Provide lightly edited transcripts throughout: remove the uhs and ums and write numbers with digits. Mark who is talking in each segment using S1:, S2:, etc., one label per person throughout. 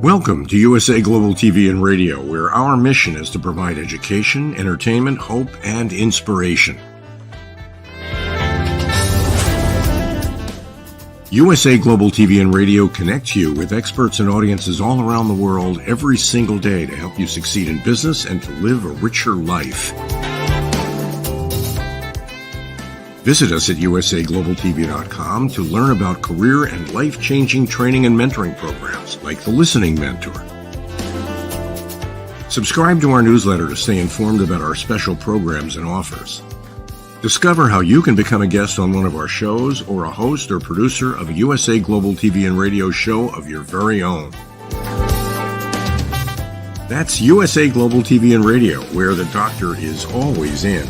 S1: Welcome to USA Global TV and Radio, where our mission is to provide education, entertainment, hope, and inspiration. USA Global TV and Radio connects you with experts and audiences all around the world every single day to help you succeed in business and to live a richer life. Visit us at usaglobaltv.com to learn about career and life-changing training and mentoring programs like the Listening Mentor. Subscribe to our newsletter to stay informed about our special programs and offers. Discover how you can become a guest on one of our shows or a host or producer of a USA Global TV and Radio show of your very own. That's USA Global TV and Radio, where the doctor is always in.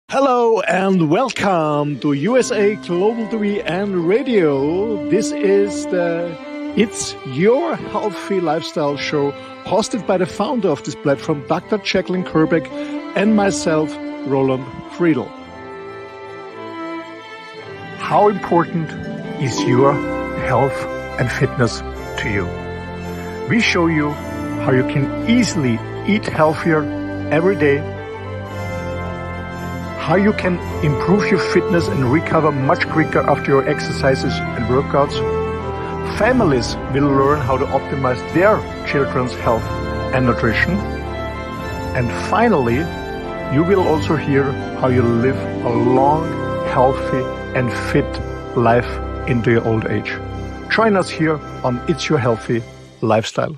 S2: Hello and welcome to USA Global TV and Radio. This is It's Your Healthy Lifestyle show, hosted by the founder of this platform, Dr. Jacalyn Kerbeck, and myself, Roland Friedl. How important is your health and fitness to you? We show you how you can easily eat healthier every day, how you can improve your fitness and recover much quicker after your exercises and workouts. Families will learn how to optimize their children's health and nutrition. And finally, you will also hear how you live a long, healthy, and fit life into your old age. Join us here on It's Your Healthy Lifestyle.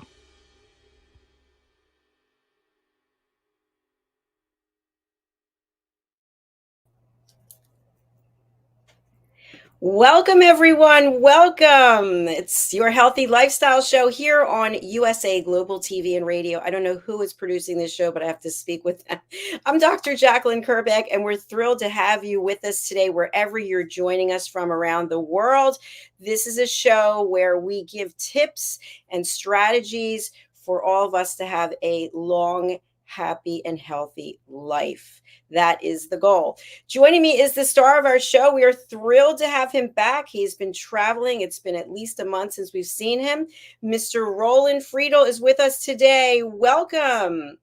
S3: Welcome, everyone. Welcome. It's Your Healthy Lifestyle show here on USA Global TV and Radio. I don't know who is producing this show, but I have to speak with them. I'm Dr. Jacalyn Kerbeck, and we're thrilled to have you with us today, wherever you're joining us from around the world. This is a show where we give tips and strategies for all of us to have a long, happy, and healthy life. That is the goal. Joining me is the star of our show. We are thrilled to have him back. He's been traveling. It's been at least a month since we've seen him. Mr. Roland Friedl is with us today. Welcome.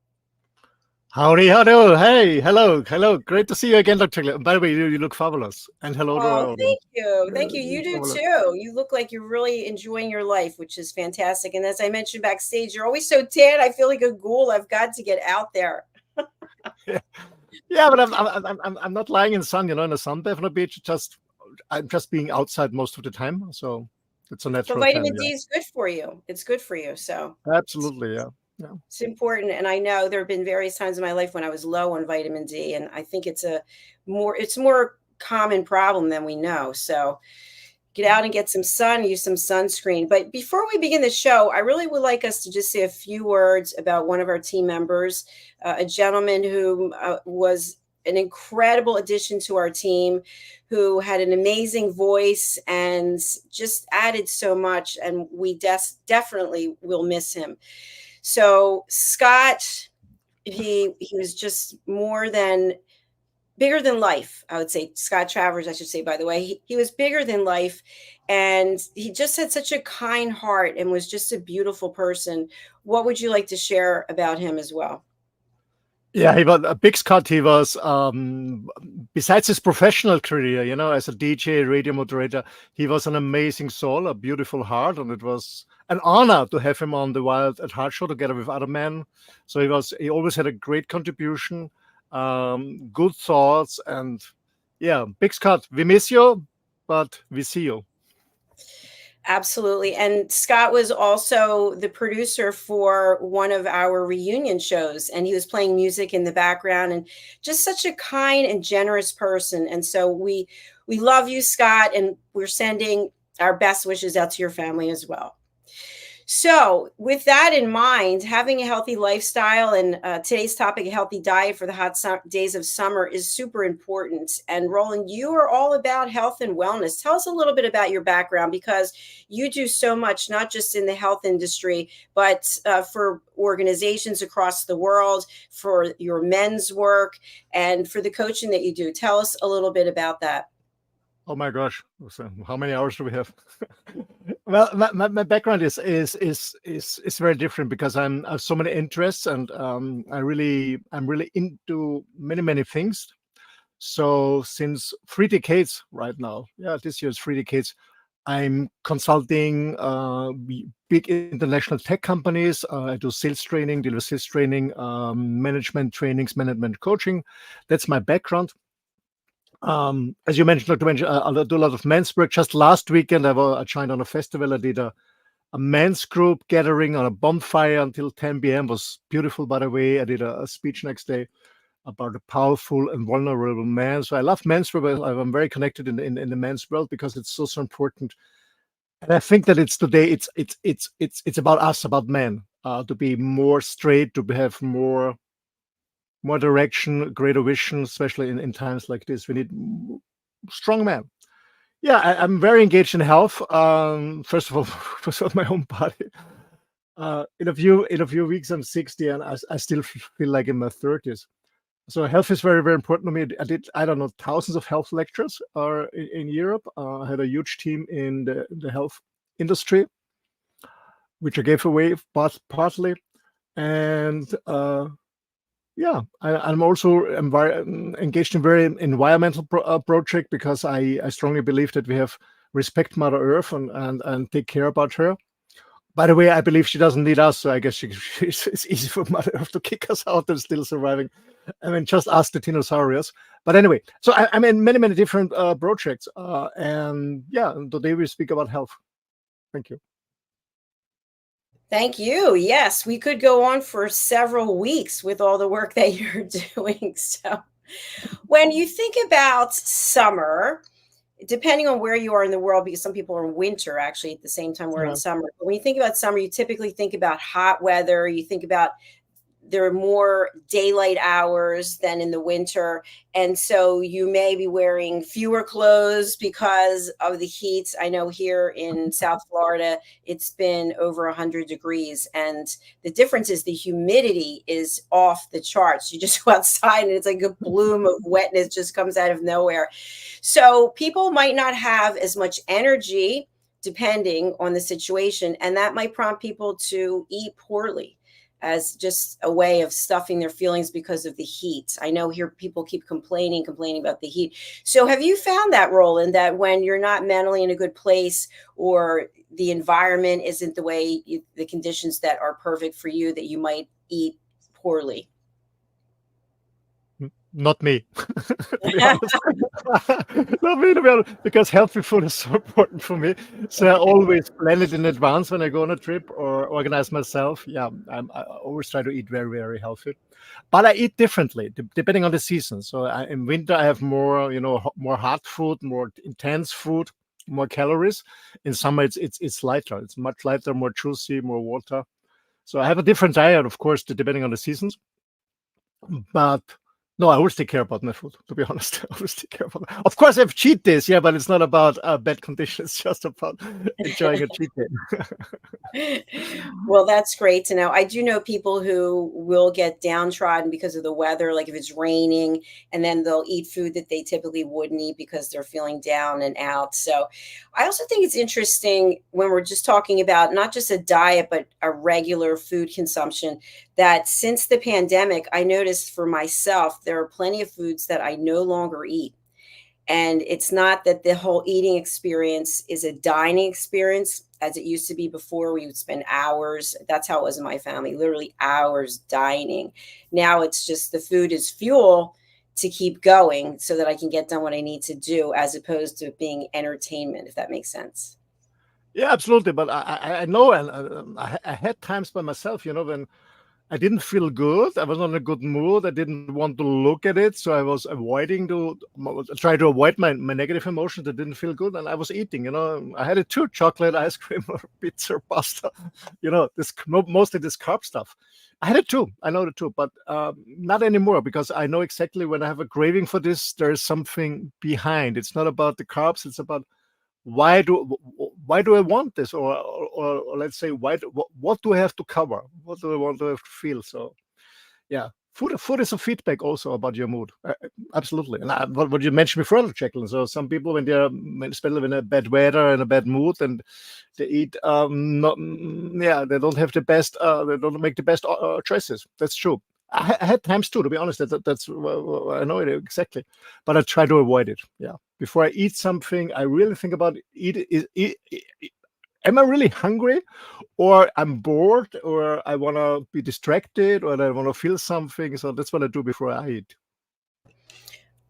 S2: Howdy, hello. Hey, hello. Great to see you again, Dr. Jacalyn. By the way, you look fabulous. And hello to our audience.
S3: Thank you. You do too. You look like you're really enjoying your life, which is fantastic. And as I mentioned backstage, you're always so tan. I feel like a ghoul. I've got to get out there.
S2: Yeah, but I'm not lying in the sun, in a sunbath on a beach. I'm just being outside most of the time, so it's a natural.
S3: But vitamin D is good for you. It's good for you. So
S2: absolutely, yeah.
S3: It's important, and I know there have been various times in my life when I was low on vitamin D, and I think it's more common problem than we know. So get out and get some sun, use some sunscreen. But before we begin the show, I really would like us to just say a few words about one of our team members, a gentleman who was an incredible addition to our team, who had an amazing voice and just added so much. And we definitely will miss him. So Scott, he was just bigger than life, I would say. Scott Travers, I should say, by the way. He was bigger than life, and he just had such a kind heart and was just a beautiful person. What would you like to share about him as well?
S2: Yeah, he was a big Scott. He was, besides his professional career, as a DJ, radio moderator, he was an amazing soul, a beautiful heart, and it was an honor to have him on the Wild at Heart show together with other men. So he always had a great contribution. Good thoughts, and big Scott, we miss you, but we see you.
S3: Absolutely. And Scott was also the producer for one of our reunion shows, and he was playing music in the background, and just such a kind and generous person. And so we love you, Scott, and we're sending our best wishes out to your family as well. So, with that in mind, having a healthy lifestyle and today's topic, a healthy diet for the days of summer, is super important. And Roland, you are all about health and wellness. Tell us a little bit about your background because you do so much, not just in the health industry, but for organizations across the world, for your men's work, and for the coaching that you do. Tell us a little bit about that.
S4: Oh my gosh! So how many hours do we have? Well, my background is very different because I have so many interests, and I'm really into many things. So since 3 decades right now, yeah, this year's 3 decades, I'm consulting big international tech companies. I do sales training, deal with sales training, management trainings, management coaching. That's my background. As you mentioned, I do a lot of men's work. Just last weekend, I joined on a festival. I did a men's group gathering on a bonfire until 10 p.m. Was beautiful, by the way. I did a speech next day about a powerful and vulnerable man. So I love men's work. I'm very connected in the men's world because it's so important. And I think that it's today. It's about us, about men, to be more straight, to have more direction, greater vision, especially in times like this. We need strong men. Yeah, I'm very engaged in health. First of all, for my own body. In a few weeks, I'm 60, and I still feel like in my 30s. So health is very important to me. I did, I don't know, thousands of health lectures in Europe. I had a huge team in the health industry, which I gave away partly, and yeah, I'm also engaged in very environmental project because I strongly believe that we have respect Mother Earth and take care about her. By the way, I believe she doesn't need us, so I guess it's easy for Mother Earth to kick us out and still surviving. I mean, just ask the dinosaurs. But anyway, so I'm in many different projects, and yeah, today we speak about health. Thank you.
S3: Thank you. Yes, we could go on for several weeks with all the work that you're doing. So, when you think about summer, depending on where you are in the world, because some people are in winter actually at the same time we're in summer. But when you think about summer, you typically think about hot weather. You think about there are more daylight hours than in the winter. And so you may be wearing fewer clothes because of the heat. I know here in South Florida, it's been over 100 degrees. And the difference is the humidity is off the charts. You just go outside and it's like a bloom of wetness just comes out of nowhere. So people might not have as much energy depending on the situation. And that might prompt people to eat poorly as just a way of stuffing their feelings because of the heat. I know here people keep complaining about the heat. So have you found that, Roland, that when you're not mentally in a good place or the environment isn't the way the conditions that are perfect for you, that you might eat poorly?
S4: Not me, to be honest. Not me, to be honest, because healthy food is so important for me. So I always plan it in advance when I go on a trip or organize myself. Yeah, I always try to eat very healthy, but I eat differently depending on the season. So in winter I have more, more hot food, more intense food, more calories. In summer it's lighter. It's much lighter, more juicy, more water. So I have a different diet, of course, depending on the seasons, but. No, I always take care about my food, to be honest. I always take care about it. Of course, I have cheat days, yeah, but it's not about bad conditions. It's just about enjoying a cheat day.
S3: Well, that's great to know. I do know people who will get downtrodden because of the weather, like if it's raining, and then they'll eat food that they typically wouldn't eat because they're feeling down and out. So I also think it's interesting when we're just talking about not just a diet, but a regular food consumption, that since the pandemic, I noticed for myself, there are plenty of foods that I no longer eat. And it's not that the whole eating experience is a dining experience as it used to be before. We would spend hours. That's how it was in my family, literally hours dining. Now it's just the food is fuel to keep going so that I can get done what I need to do, as opposed to being entertainment, if that makes sense.
S4: Yeah, absolutely. But I know, and I had times by myself, when I didn't feel good. I was not in a good mood. I didn't want to look at it, so I was avoiding to try to avoid my negative emotions that didn't feel good, and I was eating. I had it too: chocolate, ice cream, or pizza, pasta. This mostly this carb stuff. I had it too. I know it too, but not anymore because I know exactly when I have a craving for this, there is something behind. It's not about the carbs. It's about why do I want this, or let's say what do I have to cover? What do I want to have to feel? So yeah, food is a feedback also about your mood. Absolutely. And what you mentioned before, Jacalyn. So some people especially when they're bad weather and a bad mood, and they eat not they don't have the best they don't make the best choices. That's true. I had times too, to be honest. That's I know it exactly, but I try to avoid it. Yeah, before I eat something, I really think about am I really hungry, or I'm bored, or I want to be distracted, or I want to feel something. So that's what I do before I eat.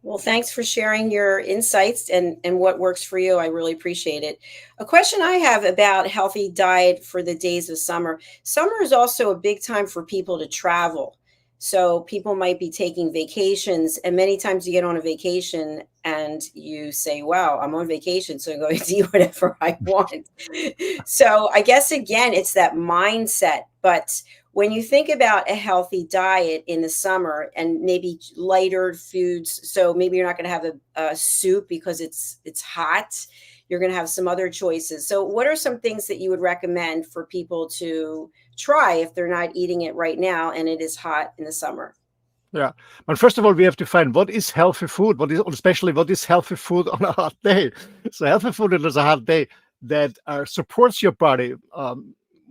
S3: Well, thanks for sharing your insights and what works for you. I really appreciate it. A question I have about healthy diet for the days of summer. Summer is also a big time for people to travel. So people might be taking vacations, and many times you get on a vacation and you say, wow, I'm on vacation, so I'm going to do whatever I want. So I guess, again, it's that mindset. But when you think about a healthy diet in the summer and maybe lighter foods, so maybe you're not going to have a soup because it's hot. You're going to have some other choices. So what are some things that you would recommend for people to try if they're not eating it right now and it is hot in the summer?
S4: Yeah, but first of all, we have to find what is healthy food. Especially what is healthy food on a hot day. So healthy food is a hot day that supports your body,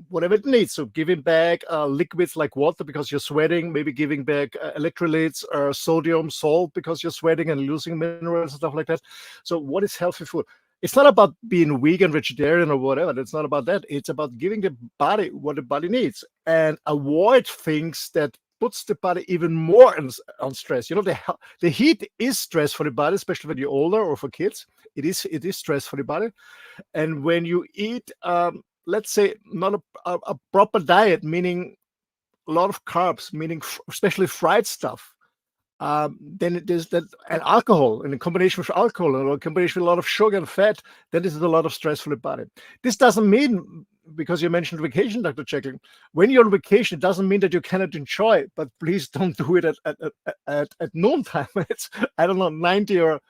S4: whatever it needs. So giving back liquids like water because you're sweating, maybe giving back electrolytes or sodium, salt because you're sweating and losing minerals and stuff like that. So what is healthy food? It's not about being vegan, vegetarian, or whatever. It's not about that. It's about giving the body what the body needs and avoid things that puts the body even more on stress. The heat is stress for the body, especially when you're older or for kids. It is stress for the body. And when you eat, let's say, not a proper diet, meaning a lot of carbs, meaning especially fried stuff, then it is that, and alcohol, in combination with alcohol, or in combination with a lot of sugar and fat, then this is a lot of stress for the body. This doesn't mean, because you mentioned vacation, Dr. Jacalyn, when you're on vacation, it doesn't mean that you cannot enjoy, but please don't do it at noontime. It's, I don't know, 90 or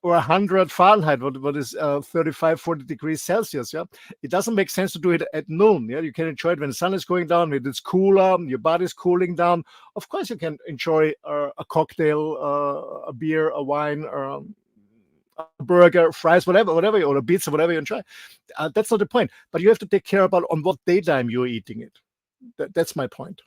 S4: 100 Fahrenheit, what is 35, 40 degrees Celsius. Yeah, it doesn't make sense to do it at noon. Yeah, you can enjoy it when the sun is going down, when it's cooler, your body's cooling down. Of course, you can enjoy a cocktail, a beer, a wine, or a burger, fries, whatever, or a pizza, whatever you enjoy. That's not the point. But you have to take care about on what daytime you're eating it. That's my point.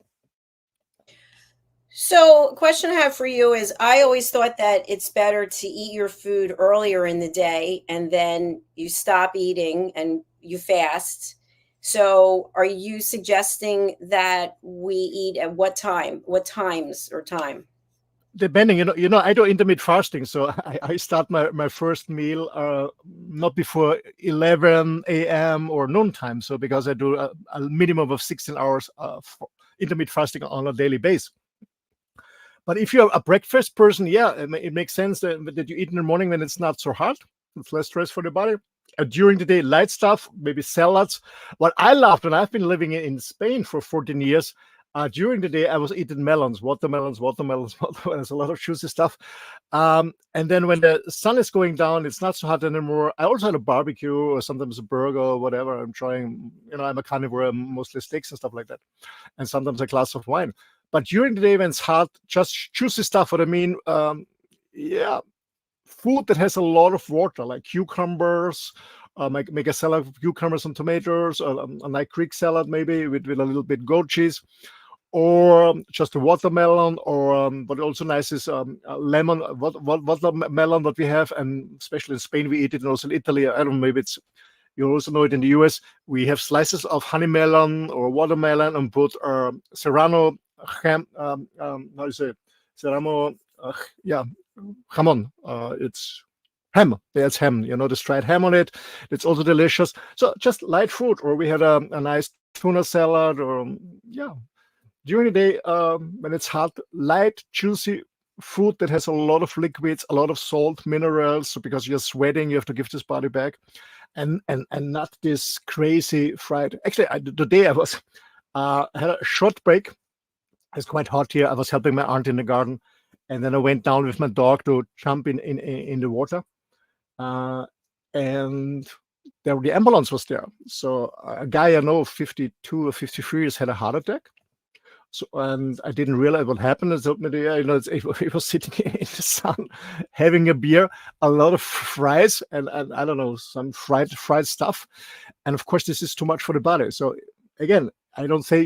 S3: So, question I have for you is, I always thought that it's better to eat your food earlier in the day and then you stop eating and you fast. So, are you suggesting that we eat at what time? What times or time?
S4: Depending, I do intermittent fasting, so I start my first meal not before 11 a.m. or noontime. So because I do a minimum of 16 hours of intermittent fasting on a daily basis. But if you're a breakfast person, yeah, it makes sense that you eat in the morning when it's not so hot. It's less stress for the body. During the day, light stuff, maybe salads. What I loved when I've been living in Spain for 14 years, during the day, I was eating watermelons, a lot of juicy stuff. And then when the sun is going down, it's not so hot anymore. I also had a barbecue or sometimes a burger or whatever. I'm trying, I'm a carnivore, mostly steaks and stuff like that. And sometimes a glass of wine. But during the day when it's hot, just juicy stuff. What I mean, food that has a lot of water, like cucumbers, make a salad of cucumbers and tomatoes, a nice Greek salad maybe with a little bit goat cheese, or just a watermelon, or what also nice is lemon, watermelon that we have, and especially in Spain we eat it, and also in Italy. I don't know, maybe you also know it in the US. We have slices of honey melon or watermelon and put serrano ham. How do you say it? Serrano? Jamon. It's ham. There's ham. The dried ham on it. It's also delicious. So just light food. Or we had a nice tuna salad. Or during the day, when it's hot, light, juicy food that has a lot of liquids, a lot of salt, minerals. So because you're sweating, you have to give this body back, and not this crazy fried. Actually, today I was had a short break. It's quite hot here. I was helping my aunt in the garden, and then I went down with my dog to jump in the water, and the ambulance was there. So a guy I know, 52 or 53, has had a heart attack. So, and I didn't realize what happened. It told me, he was sitting in the sun, having a beer, a lot of fries, and I don't know, some fried stuff. And of course, this is too much for the body. So again, I don't say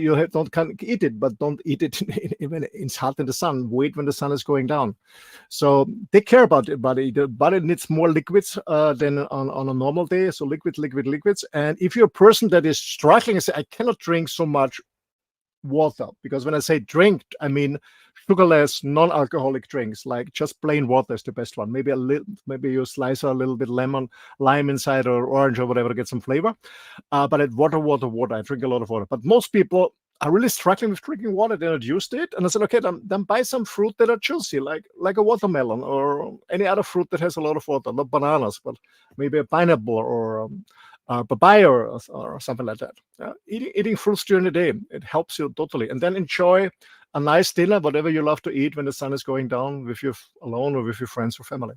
S4: can't eat it, but don't eat it when it's hot in the sun. Wait when the sun is going down. So take care about the body. The body needs more liquids than on a normal day. So liquids. And if you're a person that is struggling and say, I cannot drink so much water, because when I say drink, I mean sugarless, non-alcoholic drinks, like just plain water is the best one. Maybe you slice a little bit lime inside, or orange or whatever to get some flavor. But water. I drink a lot of water. But most people are really struggling with drinking water. They're not used to it. And I said, okay, then buy some fruit that are juicy, like a watermelon or any other fruit that has a lot of water. Not bananas, but maybe a pineapple or papaya or something like that. Eating fruits during the day, it helps you totally. And then enjoy a nice dinner, whatever you love to eat when the sun is going down, with you alone or with your friends or family.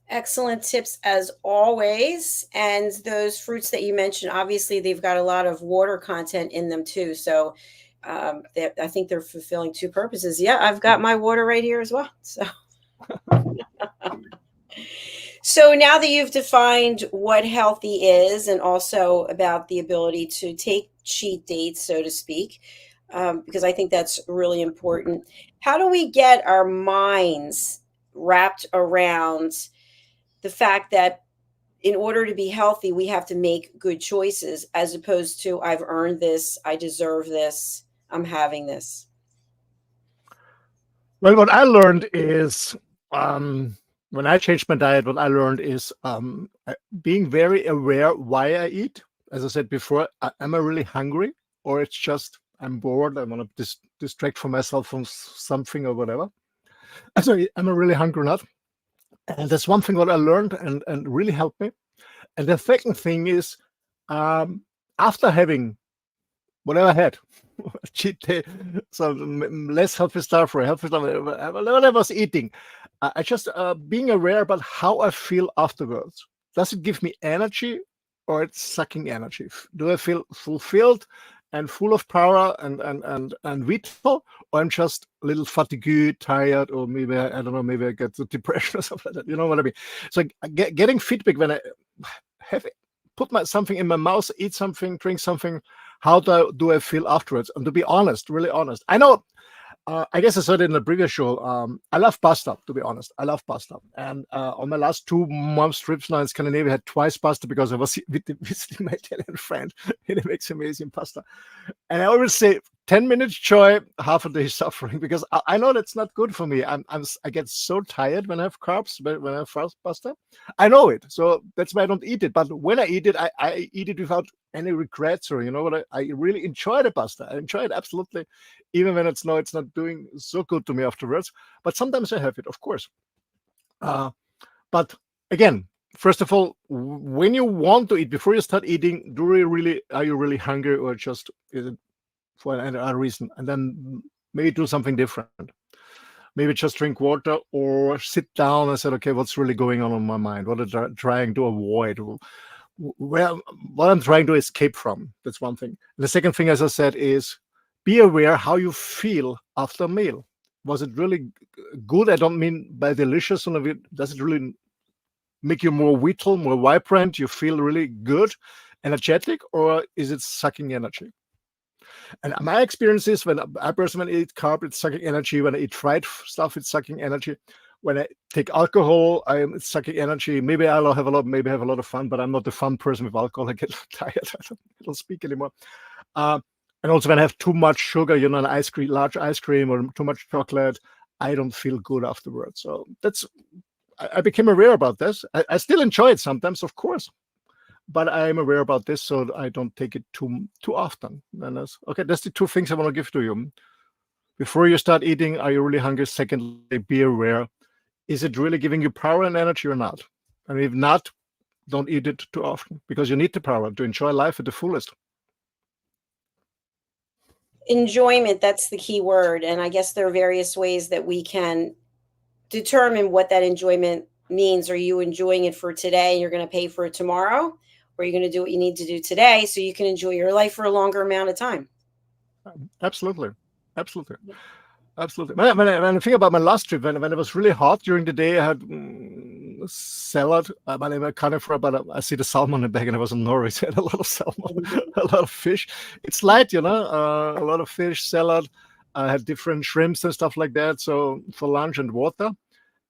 S3: Excellent tips as always. And those fruits that you mentioned, obviously they've got a lot of water content in them too. So I think they're fulfilling two purposes. Yeah, I've got my water right here as well. So So now that you've defined what healthy is, and also about the ability to take cheat dates, so to speak, because I think that's really important, how do we get our minds wrapped around the fact that in order to be healthy, we have to make good choices, as opposed to I've earned this, I deserve this, I'm having this?
S4: Well, what I learned is when I changed my diet, what I learned is being very aware why I eat. As I said before, am I really hungry, or it's just I'm bored, I want to distract from myself from something or whatever. So am I really hungry or not? And that's one thing what I learned and really helped me. And the second thing is, after having whatever I had, cheat day, so less healthy stuff or healthy stuff, whatever I was eating, I just being aware about how I feel afterwards. Does it give me energy, or it's sucking energy? Do I feel fulfilled and full of power and vital, or I'm just a little fatigued, tired, or maybe I don't know, maybe I get depression or something like that. You know what I mean? So getting feedback when I have put something in my mouth, eat something, drink something, how do I feel afterwards? And to be honest, really honest, I know. I guess I said it in the previous show. I love pasta, to be honest. I love pasta. And on my last 2 months trips now in Scandinavia, I had twice pasta because I was visiting my Italian friend, and he makes amazing pasta. And I always say 10 minutes joy, half a day suffering, because I know that's not good for me. I get so tired when I have carbs, when I have fast pasta. I know it. So that's why I don't eat it. But when I eat it, I eat it without any regrets, or you know what, I really enjoy the pasta. I enjoy it absolutely, even when it's not doing so good to me afterwards. But sometimes I have it, of course. But again, first of all, when you want to eat, before you start eating, are you really hungry, or just is it for another reason? And then maybe do something different. Maybe just drink water, or sit down and say, okay, what's really going on in my mind? What am I trying to avoid? Well, what I'm trying to escape from. That's one thing. The second thing, as I said, is be aware how you feel after a meal. Was it really good? I don't mean by delicious. Does it really make you more vital, more vibrant? You feel really good, energetic, or is it sucking energy? And my experience is, when I personally eat carb, it's sucking energy. When I eat fried stuff, it's sucking energy. When I take alcohol, it's sucking energy. Maybe I'll have a lot of fun, but I'm not a fun person with alcohol. I get tired. I don't speak anymore. And also, when I have too much sugar, an large ice cream, or too much chocolate, I don't feel good afterwards. So I became aware about this. I still enjoy it sometimes, of course, but I'm aware about this, so I don't take it too often. And that's the two things I want to give to you. Before you start eating, are you really hungry? Secondly, be aware. Is it really giving you power and energy or not? And if not, don't eat it too often, because you need the power to enjoy life at the fullest.
S3: Enjoyment, that's the key word. And I guess there are various ways that we can determine what that enjoyment means. Are you enjoying it for today and you're going to pay for it tomorrow? Or are you going to do what you need to do today so you can enjoy your life for a longer amount of time?
S4: Absolutely. Absolutely. Absolutely. When I think about my last trip, when it was really hot during the day, I had salad. My name is carnivore, but I see the salmon in the bag, and I was in Norway. So I had a lot of salmon, a lot of fish. It's light, a lot of fish, salad. I had different shrimps and stuff like that. So for lunch and water.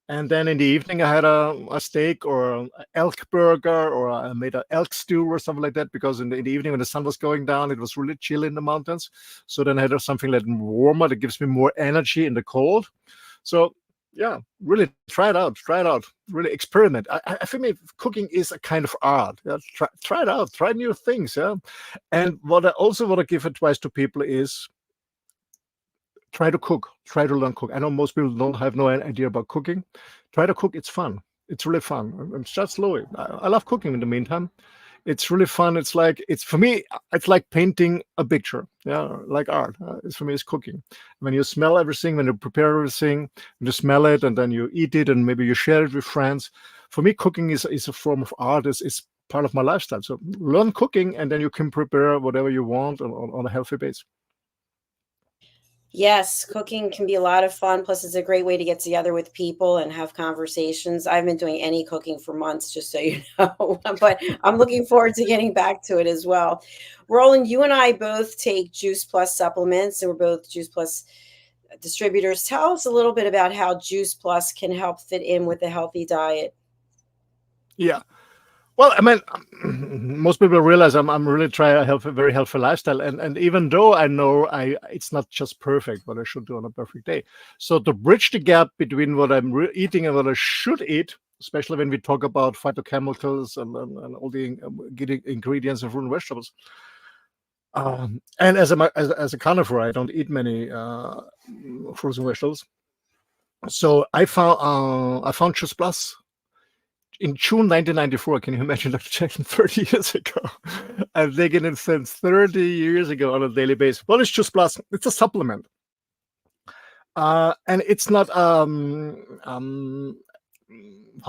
S4: And then in the evening, I had a steak or an elk burger, or I made an elk stew or something like that, because in the evening when the sun was going down, it was really chilly in the mountains. So then I had something like warmer that gives me more energy in the cold. So yeah, really try it out. Really experiment. I think cooking is a kind of art. Yeah? Try it out. Try new things. Yeah. And what I also want to give advice to people is, try to cook, try to learn cook. I know most people don't have no idea about cooking. Try to cook. It's fun. It's really fun. I'm just slowly. I love cooking in the meantime. It's really fun. For me, it's like painting a picture. Yeah, like art. For me, it's cooking. When you smell everything, when you prepare everything, you smell it, and then you eat it, and maybe you share it with friends. For me, cooking is a form of art. It's part of my lifestyle. So learn cooking, and then you can prepare whatever you want on a healthy base.
S3: Yes, cooking can be a lot of fun. Plus, it's a great way to get together with people and have conversations. I've been doing any cooking for months, just so you know, but I'm looking forward to getting back to it as well. Roland, you and I both take Juice Plus supplements, and we're both Juice Plus distributors. Tell us a little bit about how Juice Plus can help fit in with a healthy diet.
S4: Yeah. Well, I mean, most people realize I'm really trying a very healthy lifestyle, and even though I know it's not just perfect what I should do on a perfect day. So to bridge the gap between what I'm eating and what I should eat, especially when we talk about phytochemicals and all the ingredients of fruit and vegetables. And as a carnivore, I don't eat many fruits and vegetables. So I found Juice Plus in June 1994. Can you imagine, Dr. Jacalyn, 30 years ago? I've taken it since 30 years ago on a daily basis. What is Juice Plus? It's a supplement. And it's not how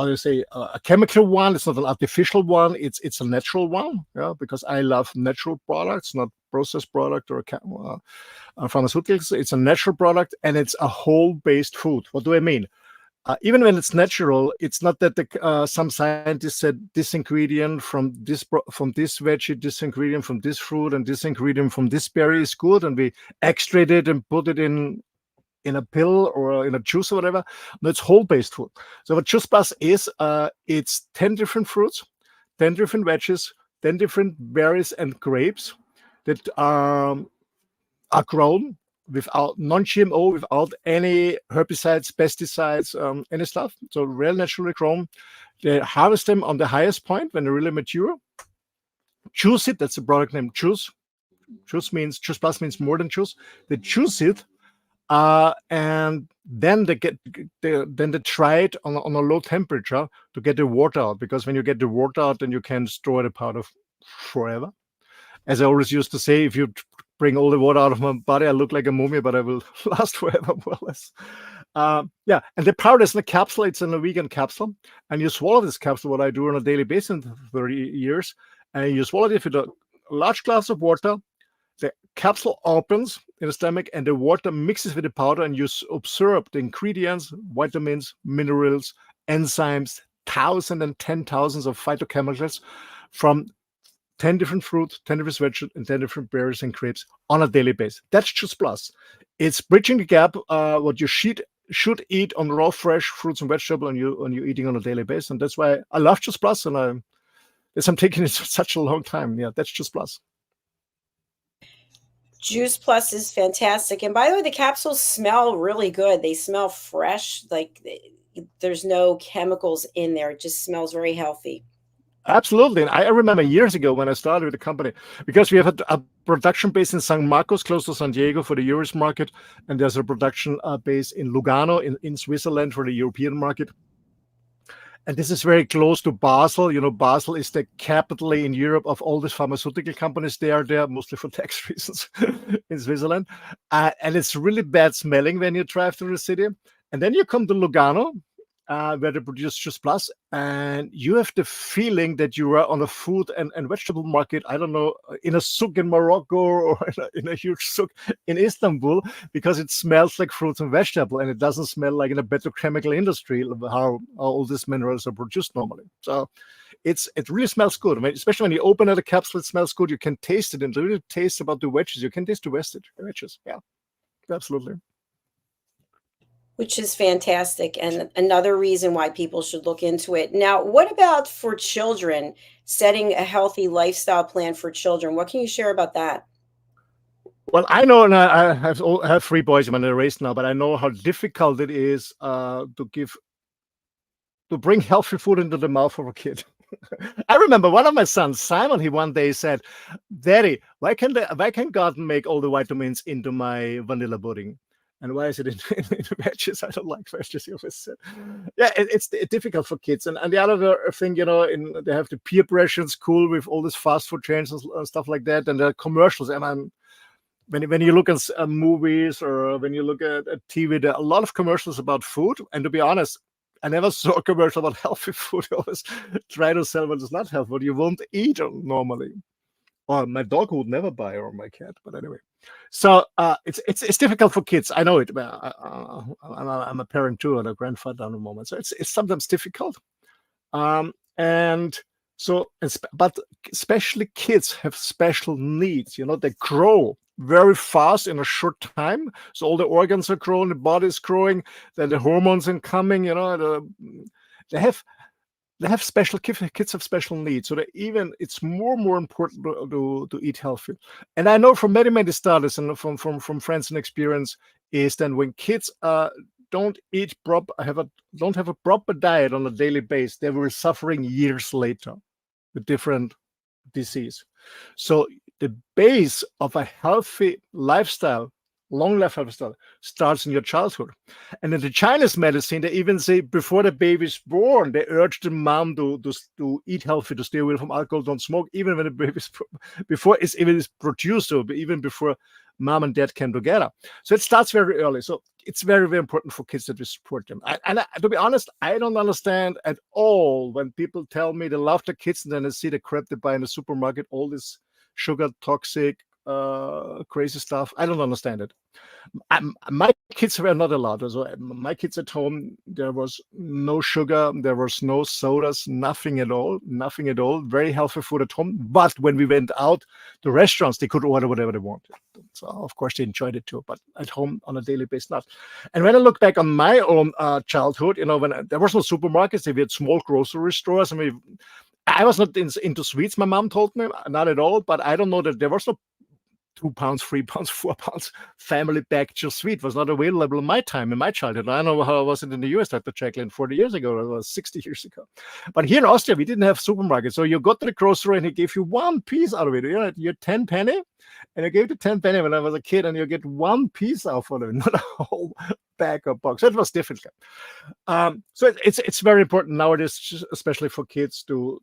S4: do you say, a chemical one. It's not an artificial one. It's a natural one. Yeah, because I love natural products, not processed product or pharmaceuticals. It's a natural product, and it's a whole-based food. What do I mean? Even when it's natural, it's not that some scientists said this ingredient from this veggie, this ingredient from this fruit, and this ingredient from this berry is good, and we extract it and put it in a pill or in a juice or whatever. No, it's whole-based food. So what Juice Plus is, it's 10 different fruits, 10 different veggies, 10 different berries and grapes that are grown without non-GMO, without any herbicides, pesticides, any stuff. So real naturally grown. They harvest them on the highest point when they're really mature. Juice it. That's the product name. Juice. Juice Plus means more than juice. They juice it, and then they try it on a low temperature to get the water out. Because when you get the water out, then you can store the powder forever. As I always used to say, if you bring all the water out of my body, I look like a mummy, but I will last forever, more or less. Yeah, and the powder is in a capsule. It's in a vegan capsule, and you swallow this capsule. What I do on a daily basis for 30 years, and you swallow it with a large glass of water. The capsule opens in the stomach, and the water mixes with the powder, and you absorb the ingredients, vitamins, minerals, enzymes, thousands and 10,000s of phytochemicals from 10 different fruits, 10 different vegetables, and 10 different berries and grapes on a daily basis. That's Juice Plus. It's bridging the gap, what you should eat on raw, fresh fruits and vegetables, and you're eating on a daily basis. And that's why I love Juice Plus, and I'm taking it for such a long time. Yeah, that's Juice Plus.
S3: Juice Plus is fantastic. And by the way, the capsules smell really good. They smell fresh. Like there's no chemicals in there. It just smells very healthy.
S4: Absolutely. And I remember years ago when I started with the company, because we have a production base in San Marcos, close to San Diego for the US market, and there's a production base in Lugano in Switzerland for the European market. And this is very close to Basel. Basel is the capital in Europe of all these pharmaceutical companies. They are there mostly for tax reasons in Switzerland. And it's really bad smelling when you drive through the city. And then you come to Lugano, where they produce Just Plus, and you have the feeling that you are on a food and vegetable market, I don't know, in a souk in Morocco or in a huge souk in Istanbul, because it smells like fruits and vegetable, and it doesn't smell like in a petrochemical industry, how all these minerals are produced normally. So it really smells good. I mean, especially when you open a capsule, it smells good. You can taste it, and really taste about the wedges. You can taste the wedges. Yeah, absolutely.
S3: Which is fantastic, and another reason why people should look into it. Now, what about for children, setting a healthy lifestyle plan for children? What can you share about that?
S4: Well, I know, and I have 3 boys when they're raised now, but I know how difficult it is to bring healthy food into the mouth of a kid. I remember one of my sons, Simon, he one day said, "Daddy, why can God make all the vitamins into my vanilla pudding? And why is it in veggies? I don't like veggies." He always said. Yeah, it's difficult for kids. And the other thing, they have the peer pressure in school with all these fast food chains and stuff like that, and the commercials. And when you look at movies or when you look at TV, there are a lot of commercials about food. And to be honest, I never saw a commercial about healthy food. I always try to sell what is not healthy, what you won't eat normally. Or my dog would never buy, or my cat. But anyway, so it's difficult for kids. I know it. I'm a parent too, and a grandfather at the moment, so it's sometimes difficult. And so, but especially kids have special needs. They grow very fast in a short time. So all the organs are growing, the body is growing, then the hormones are coming. They have special kids have special needs, so that even it's more important to eat healthy. And I know from many studies and from friends and experience is that when kids don't have a proper diet on a daily basis, they were suffering years later with different disease. So the base of a healthy lifestyle, long life lifestyle, starts in your childhood. And in the Chinese medicine, they even say before the baby is born, they urge the mom to eat healthy, to stay away from alcohol, don't smoke, even when the baby is before it's even produced, so even before mom and dad came together. So it starts very early. So it's very, very important for kids that we support them. And to be honest, I don't understand at all when people tell me they love their kids and then they see the crap they buy in the supermarket, all this sugar, toxic, crazy stuff. I don't understand it. My kids were not allowed. So my kids at home, there was no sugar, there was no sodas, nothing at all. Very healthy food at home. But when we went out to restaurants, they could order whatever they wanted. So of course they enjoyed it too. But at home on a daily basis, not. And when I look back on my own childhood, when there was no supermarkets, we had small grocery stores. I mean, I was not into sweets. My mom told me not at all. But I don't know that there was no 2 pounds, 3 pounds, 4 pounds family packed just sweet was not available in my time, in my childhood. I don't know how it was in the US, Dr. Jacalyn, 40 years ago, or 60 years ago. But here in Austria, we didn't have supermarkets. So you got to the grocery and he gave you 1 piece out of it. You're 10 penny. And I gave the 10 penny when I was a kid, and you get 1 piece out of it, not a whole bag or box. So it was difficult. So it's very important nowadays, especially for kids, to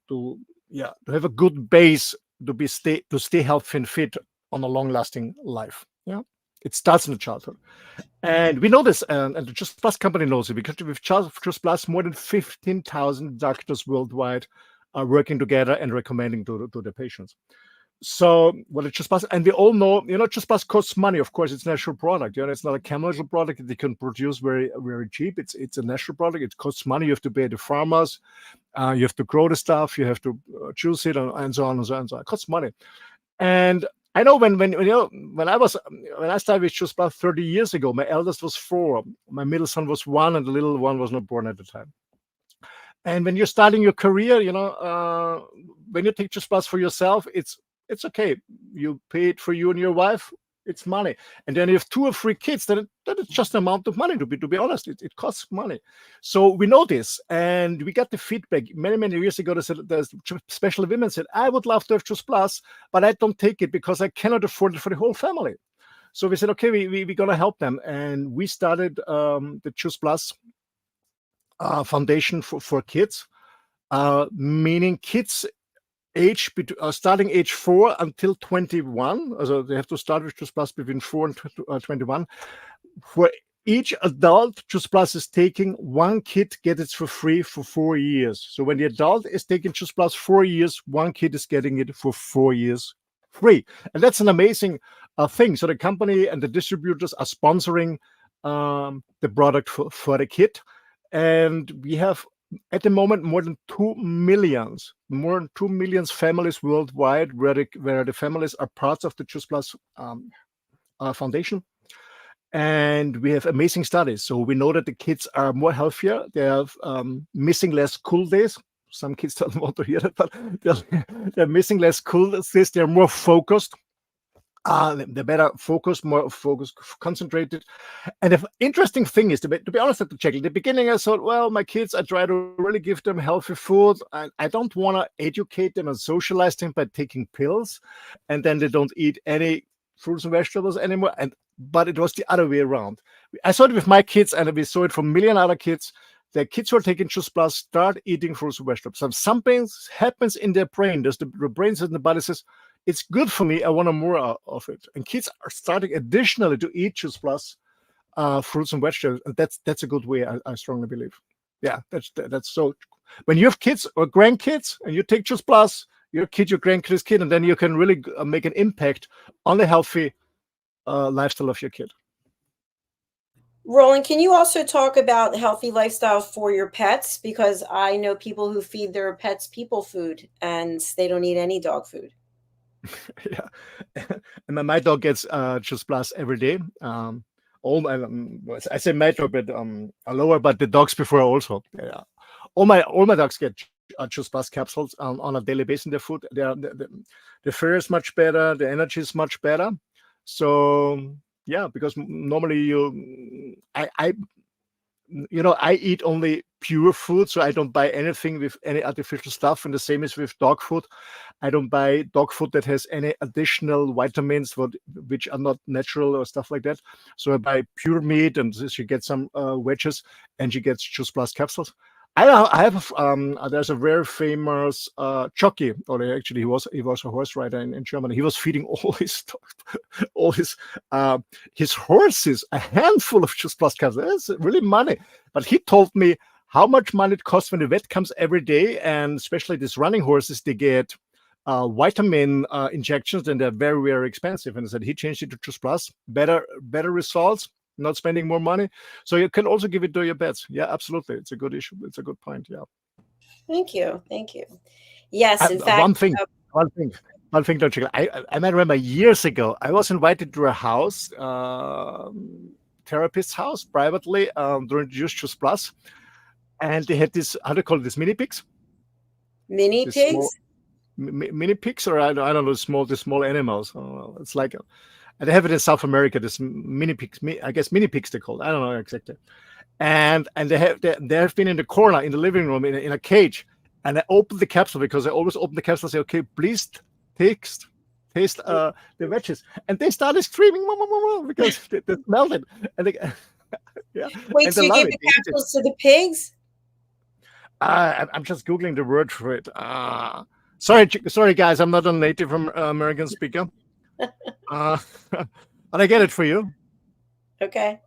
S4: have a good base to stay healthy and fit on a long-lasting life. Yeah, it starts in the childhood, and we know this, and the Just Plus company knows it, because with Just Plus, more than 15,000 doctors worldwide are working together and recommending to the patients. So what it Just Plus, and we all know, Just Plus costs money. Of course, it's a natural product. It's not a chemical product that they can produce very, very cheap. It's a natural product. It costs money. You have to pay the farmers. You have to grow the stuff. You have to juice it, and so on and so on. It costs money, and I know when I started with Just Plus 30 years ago, my eldest was 4, my middle son was 1, and the little one was not born at the time. And when you're starting your career, when you take Just Plus for yourself, it's okay. You pay it for you and your wife. It's money. And then you have 2 or 3 kids, that is just an amount of money, to be honest. It costs money. So we know this, and we got the feedback many years ago. There's especially women said, I would love to have Choose Plus, but I don't take it because I cannot afford it for the whole family. So we said, okay, we're going to help them. And we started the Choose Plus foundation for kids, meaning kids starting age 4 until 21. So they have to start with Choose Plus between 4 and 21. For each adult, Choose Plus is taking, 1 kid gets it for free for 4 years. So when the adult is taking Choose Plus 4 years, 1 kid is getting it for 4 years free. And that's an amazing thing. So the company and the distributors are sponsoring the product for the kid. And we have at the moment more than 2 million families worldwide where the families are parts of the Choose Plus foundation. And we have amazing studies. So we know that the kids are more healthier. They have missing less school days. Some kids don't want to hear that, but they're missing less school days. They're more focused. They're better focused, more focused, concentrated. And the interesting thing is, to be honest, at the beginning, I thought, well, my kids, I try to really give them healthy food. I don't want to educate them and socialize them by taking pills, and then they don't eat any fruits and vegetables anymore. But it was the other way around. I saw it with my kids, and we saw it from a million other kids. The kids who are taking Choose Plus start eating fruits and vegetables. Something happens in their brain. There's the brains in the body says, it's good for me. I want more of it. And kids are starting additionally to eat Choose Plus fruits and vegetables. And that's a good way, I strongly believe. Yeah, that's so. When you have kids or grandkids and you take Choose Plus, your grandkid's kid, and then you can really make an impact on the healthy lifestyle of your kid.
S3: Roland, can you also talk about healthy lifestyle for your pets? Because I know people who feed their pets people food and they don't eat any dog food.
S4: Yeah, and my dog gets Choose Plus every day. All my, I say my dog, but lower, but the dogs before also. Yeah. All my dogs get Choose Plus capsules on a daily basis in their food. The fur is much better. The energy is much better. So yeah, because normally I eat only pure food, so I don't buy anything with any artificial stuff. And the same is with dog food. I don't buy dog food that has any additional vitamins which are not natural or stuff like that. So I buy pure meat, and she gets some wedges, and she gets Choose Plus capsules. I have there's a very famous jockey, or actually he was a horse rider in Germany. He was feeding all his horses a handful of Choose Plus capsules. That's really money. But he told me how much money it costs when the vet comes every day, and especially these running horses, they get vitamin injections, and they're very, very expensive. And he said he changed it to Choose Plus, better results, not spending more money. So you can also give it to your pets. Yeah, absolutely. It's a good issue. It's a good point. Yeah.
S3: Thank you. Yes, in fact.
S4: One thing, Jacalyn. I might remember years ago, I was invited to a house, therapist's house, privately, during Choose Plus. And they had this, how do you call it, these mini pigs?
S3: Mini pigs?
S4: Mini pigs, or I don't know, the small animals. It's like... And they have it in South America, this mini pigs, I guess mini pigs they're called. I don't know exactly. And they have been in the corner in the living room in a cage. And I opened the capsule, because I always open the capsule and say, okay, please taste the veggies. And they started screaming, because they smelled it. And yeah.
S3: Wait,
S4: and
S3: so you gave the capsules to the pigs?
S4: I'm just Googling the word for it. Sorry, guys, I'm not a Native American speaker. But I get it for you.
S3: Okay.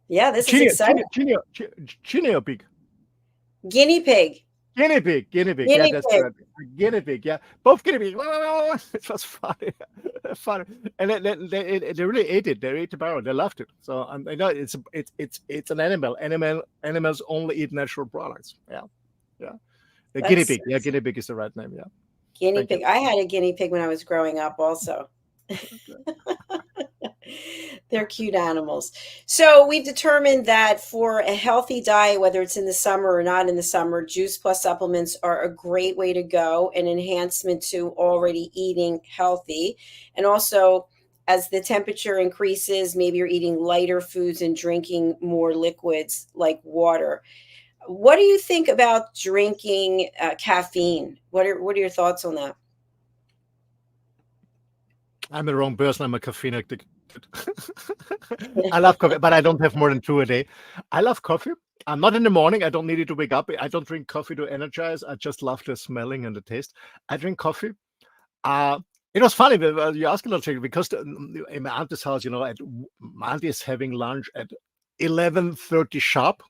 S3: Yeah, this is exciting.
S4: Guinea pig.
S3: Guinea pig.
S4: Yeah, that's right. Guinea pig. Yeah, both guinea pig. It was funny. And they really ate it. They ate the barrel. They loved it. So I know it's an animal. Animals only eat natural products. Yeah. The guinea pig. Yeah, guinea pig is the right name. Yeah.
S3: Guinea pig. I had a guinea pig when I was growing up also. They're cute animals. So we've determined that for a healthy diet, whether it's in the summer or not in the summer, Juice Plus supplements are a great way to go, an enhancement to already eating healthy. And also as the temperature increases, maybe you're eating lighter foods and drinking more liquids like water. What do you think about drinking caffeine? What are your thoughts on that?
S4: I'm the wrong person. I'm a caffeine addict. I love coffee, but I don't have more than 2 a day. I love coffee. I'm not in the morning. I don't need it to wake up. I don't drink coffee to energize. I just love the smelling and the taste. I drink coffee. It was funny you asked a lot, because in my auntie's house, my auntie is having lunch at 11:30 sharp,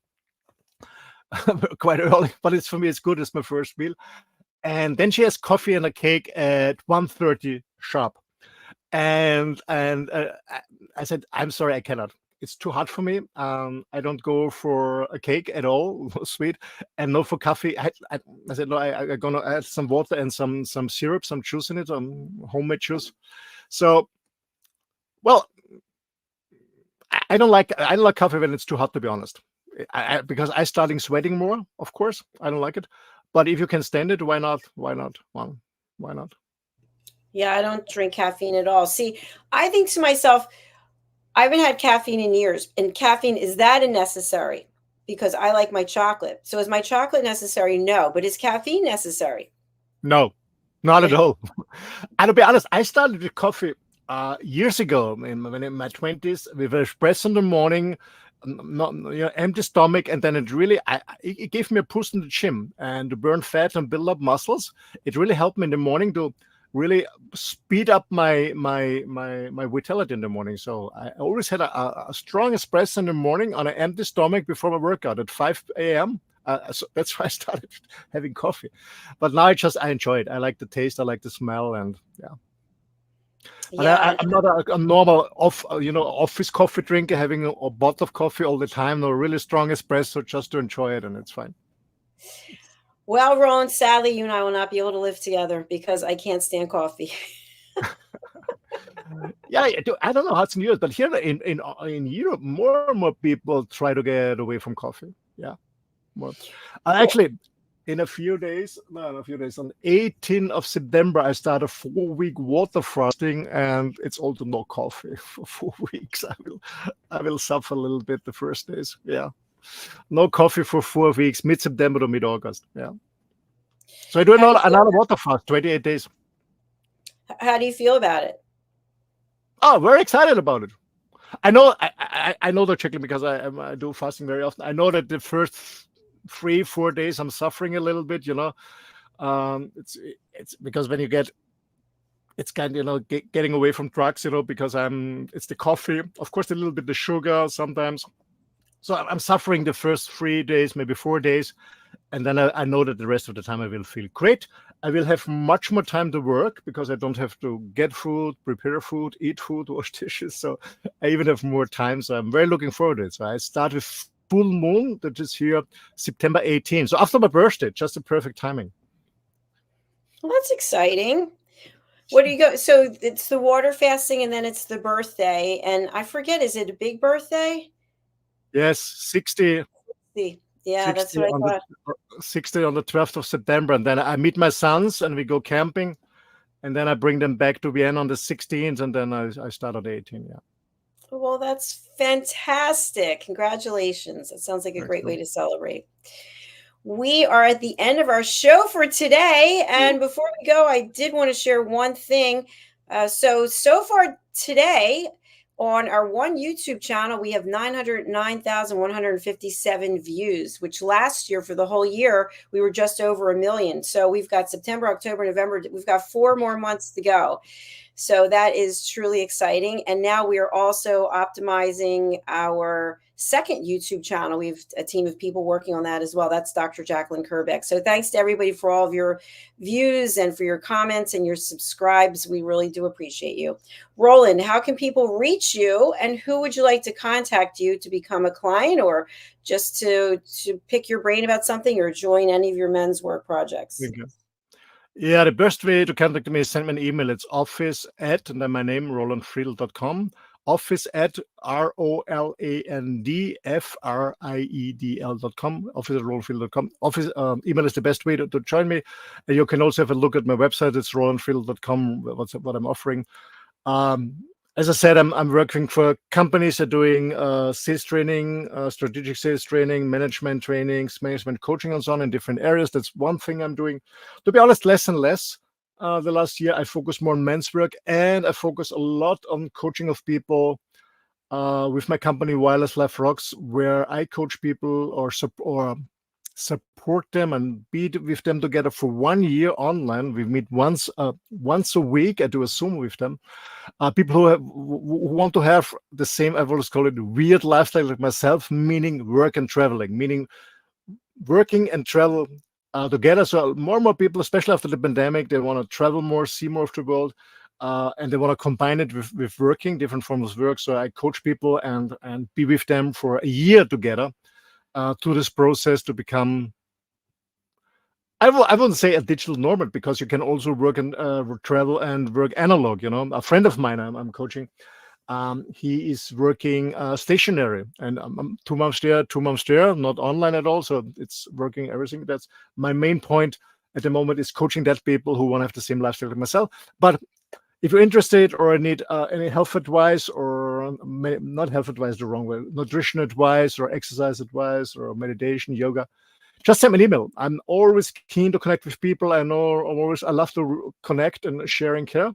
S4: quite early. But for me, it's good. It's my first meal, and then she has coffee and a cake at 1:30 sharp. And I said, I'm sorry, I cannot. It's too hot for me. I don't go for a cake at all, sweet, and no for coffee. I said, no, I'm gonna add some water and some syrup, some juice in it, homemade juice. So, well, I don't like coffee when it's too hot, to be honest. Because I starting sweating more, of course. I don't like it. But if you can stand it, why not? Why not? Well, why not?
S3: Yeah, I don't drink caffeine at all. See, I think to myself, I haven't had caffeine in years, and caffeine, is that a necessary? Because I like my chocolate. So is my chocolate necessary? No. But is caffeine necessary?
S4: No, not at all. And to be honest, I started with coffee years ago, when in my 20s, with espresso in the morning, not empty stomach, and then it gave me a push in the gym and to burn fat and build up muscles. It really helped me in the morning to really speed up my vitality in the morning. So I always had a strong espresso in the morning on an empty stomach before my workout at 5 a.m. So that's why I started having coffee. But now I enjoy it. I like the taste. I like the smell, and yeah. But I'm not a normal office coffee drinker, having a bottle of coffee all the time. No, really strong espresso just to enjoy it, and it's fine.
S3: Well, Roland, sadly, you and I will not be able to live together because I can't stand coffee.
S4: Yeah, I don't know how it's in Europe, but here in Europe, more and more people try to get away from coffee. Yeah, more. Actually, in a few days, on 18th of September, I start a 4-week water fasting, and it's all to no coffee for 4 weeks. I will suffer a little bit the first days. Yeah. No coffee for 4 weeks, mid-September to mid-August. Yeah. So I do another water fast, 28 days.
S3: How do you feel about it?
S4: Oh, very excited about it. I know the Jacalyn, because I do fasting very often. I know that the first 3-4 days I'm suffering a little bit. It's because when you get, it's kind of getting away from drugs. Because it's the coffee, of course, a little bit the sugar sometimes. So I'm suffering the first 3 days, maybe 4 days. And then I know that the rest of the time I will feel great. I will have much more time to work because I don't have to get food, prepare food, eat food, wash dishes. So I even have more time. So I'm very looking forward to it. So I start with full moon, that is here September 18th. So after my birthday, just the perfect timing.
S3: Well, that's exciting. What do you go? So it's the water fasting, and then it's the birthday. And I forget, is it a big birthday?
S4: Yes, 60.
S3: Yeah, 60 that's what I thought.
S4: 60 on the 12th of September. And then I meet my sons and we go camping. And then I bring them back to Vienna on the 16th. And then I start on the 18th. Yeah.
S3: Well, that's fantastic. Congratulations. That sounds like a great way to celebrate. We are at the end of our show for today. And before we go, I did want to share one thing. So far today, on our one YouTube channel, we have 909,157 views, which last year for the whole year, we were just over 1 million. So we've got September, October, November. We've got 4 more months to go. So that is truly exciting. And now we are also optimizing our second YouTube channel. We have a team of people working on that as well. That's Dr. Jacalyn Kerbeck. So thanks to everybody for all of your views and for your comments and your subscribes. We really do appreciate you. Roland, how can people reach you, and who would you like to contact you to become a client, or just to pick your brain about something, or join any of your men's work projects?
S4: Yeah, the best way to contact me is send me an email. It's office@ and then my name, rolandfriedl.com. Office at ROLANDFRIEDL.com. Office at rolandfriedl.com. Office email is the best way to join me. You can also have a look at my website. It's rolandfriedl.com. What I'm offering. as I said, I'm working for companies that are doing sales training, strategic sales training, management trainings, management coaching, and so on in different areas. That's one thing I'm doing. To be honest, less and less. The last year, I focus more on men's work, and I focus a lot on coaching of people with my company Wireless Life Rocks, where I coach people or support them and be with them together for 1 year online. We meet once a week. I do a Zoom with them. People who want to have the same, I've always called it, weird lifestyle like myself, meaning work and traveling, meaning working and travel together. So more and more people, especially after the pandemic, they want to travel more, see more of the world, and they want to combine it with working, different forms of work. So I coach people and be with them for a year together through this process to become, I wouldn't say a digital nomad, because you can also work and travel and work analog. A friend of mine I'm coaching, he is working stationary, and 2 months there, 2 months there, not online at all. So it's working everything. That's my main point at the moment, is coaching that people who want to have the same lifestyle like myself. But if you're interested or need any health advice, or not health advice the wrong way, nutrition advice or exercise advice or meditation, yoga, just send me an email. I'm always keen to connect with people. I love to connect and share and care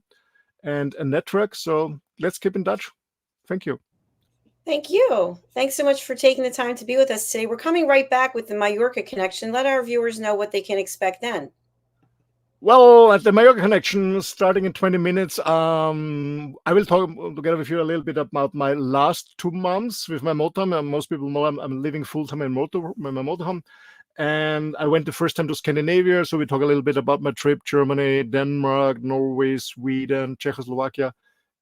S4: and a network. So let's keep in touch. Thank you.
S3: Thank you. Thanks so much for taking the time to be with us today. We're coming right back with the Mallorca connection. Let our viewers know what they can expect then.
S4: Well, at the Mallorca connection, starting in 20 minutes, I will talk together with you a little bit about my last 2 months with my motorhome. Most people know I'm living full-time in my motorhome. And I went the first time to Scandinavia. So we talk a little bit about my trip: Germany, Denmark, Norway, Sweden, Czechoslovakia.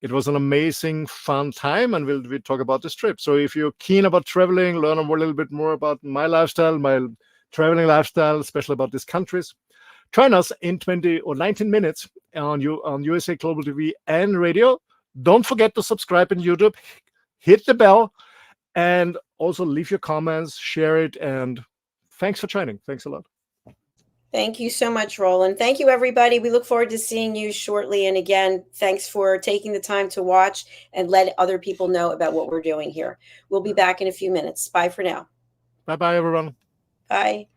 S4: It was an amazing, fun time, and we'll talk about this trip. So if you're keen about traveling, learn a little bit more about my lifestyle, my traveling lifestyle, especially about these countries, join us in 20 or 19 minutes on USA Global TV and radio. Don't forget to subscribe on YouTube, hit the bell, and also leave your comments, share it, and thanks for joining. Thanks a lot.
S3: Thank you so much, Roland. Thank you, everybody. We look forward to seeing you shortly. And again, thanks for taking the time to watch and let other people know about what we're doing here. We'll be back in a few minutes. Bye for now.
S4: Bye-bye, everyone.
S3: Bye.